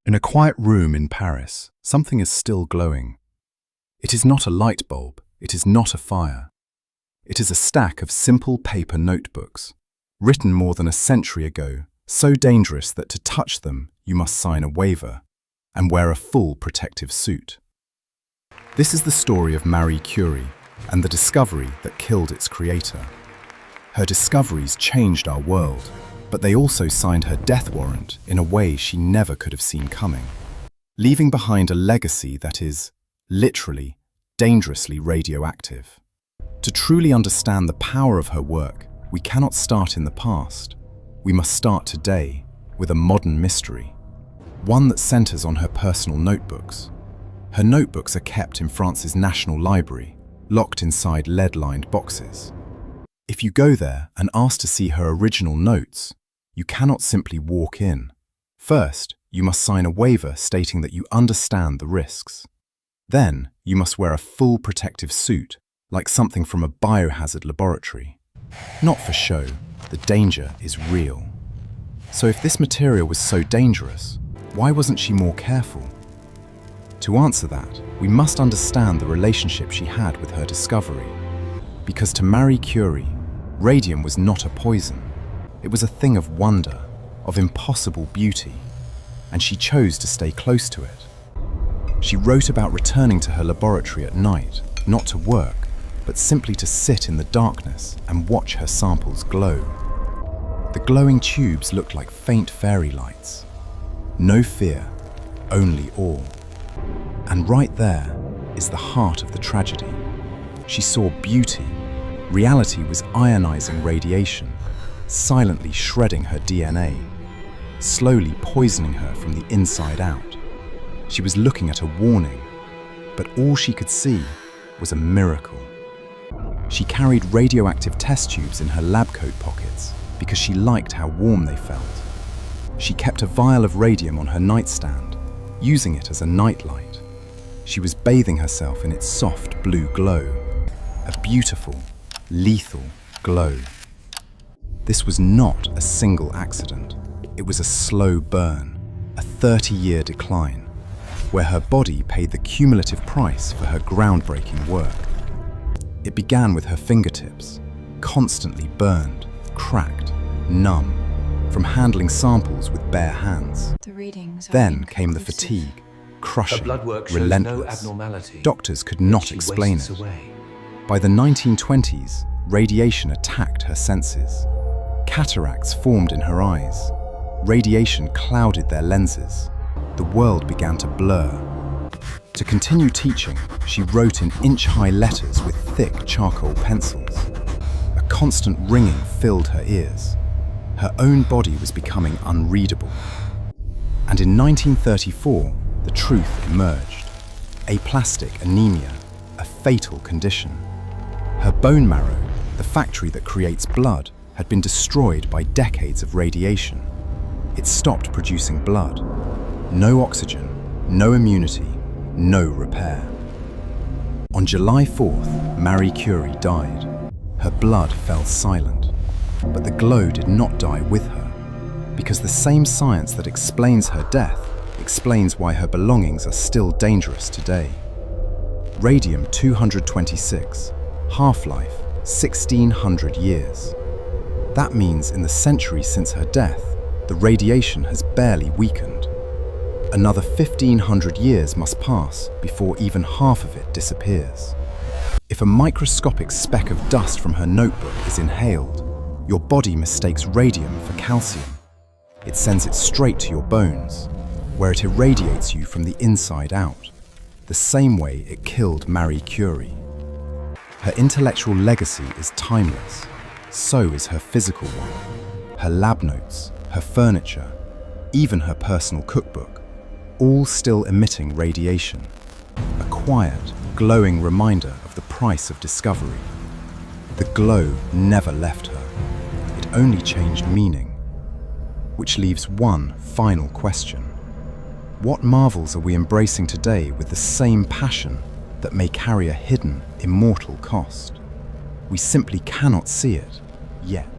In a quiet room in Paris, something is still glowing. It is not a light bulb, it is not a fire. It is a stack of simple paper notebooks, written more than a century ago, so dangerous that to touch them you must sign a waiver and wear a full protective suit. This is the story of Marie Curie and the discovery that killed its creator. Her discoveries changed our world, but they also signed her death warrant in a way she never could have seen coming, leaving behind a legacy that is, literally, dangerously radioactive. To truly understand the power of her work, we cannot start in the past. We must start today with a modern mystery, one that centers on her personal notebooks. Her notebooks are kept in France's National Library, locked inside lead-lined boxes. If you go there and ask to see her original notes, you cannot simply walk in. First, you must sign a waiver stating that you understand the risks. Then, you must wear a full protective suit, like something from a biohazard laboratory. Not for show, the danger is real. So if this material was so dangerous, why wasn't she more careful? To answer that, we must understand the relationship she had with her discovery. Because to Marie Curie, radium was not a poison. It was a thing of wonder, of impossible beauty, and she chose to stay close to it. She wrote about returning to her laboratory at night, not to work, but simply to sit in the darkness and watch her samples glow. The glowing tubes looked like faint fairy lights. No fear, only awe. And right there is the heart of the tragedy. She saw beauty. Reality was ionizing radiation, silently shredding her DNA, slowly poisoning her from the inside out. She was looking at a warning, but all she could see was a miracle. She carried radioactive test tubes in her lab coat pockets because she liked how warm they felt. She kept a vial of radium on her nightstand, using it as a nightlight. She was bathing herself in its soft blue glow, a beautiful, lethal glow. This was not a single accident. It was a slow burn, a 30-year decline, where her body paid the cumulative price for her groundbreaking work. It began with her fingertips, constantly burned, cracked, numb, from handling samples with bare hands. Then came the fatigue, crushing, relentless. Doctors could not explain it. By the 1920s, radiation attacked her senses. Cataracts formed in her eyes. Radiation clouded their lenses. The world began to blur. To continue teaching, she wrote in inch-high letters with thick charcoal pencils. A constant ringing filled her ears. Her own body was becoming unreadable. And in 1934, the truth emerged. Aplastic anemia, a fatal condition. Her bone marrow, the factory that creates blood, had been destroyed by decades of radiation. It stopped producing blood. No oxygen, no immunity, no repair. On July 4th, Marie Curie died. Her blood fell silent, but the glow did not die with her, because the same science that explains her death explains why her belongings are still dangerous today. Radium-226, half-life 1600 years. That means in the centuries since her death, the radiation has barely weakened. Another 1500 years must pass before even half of it disappears. If a microscopic speck of dust from her notebook is inhaled, your body mistakes radium for calcium. It sends it straight to your bones, where it irradiates you from the inside out, the same way it killed Marie Curie. Her intellectual legacy is timeless. So is her physical one. Her lab notes, her furniture, even her personal cookbook, all still emitting radiation. A quiet, glowing reminder of the price of discovery. The glow never left her. It only changed meaning. Which leaves one final question. What marvels are we embracing today with the same passion that may carry a hidden, immortal cost? We simply cannot see it yet.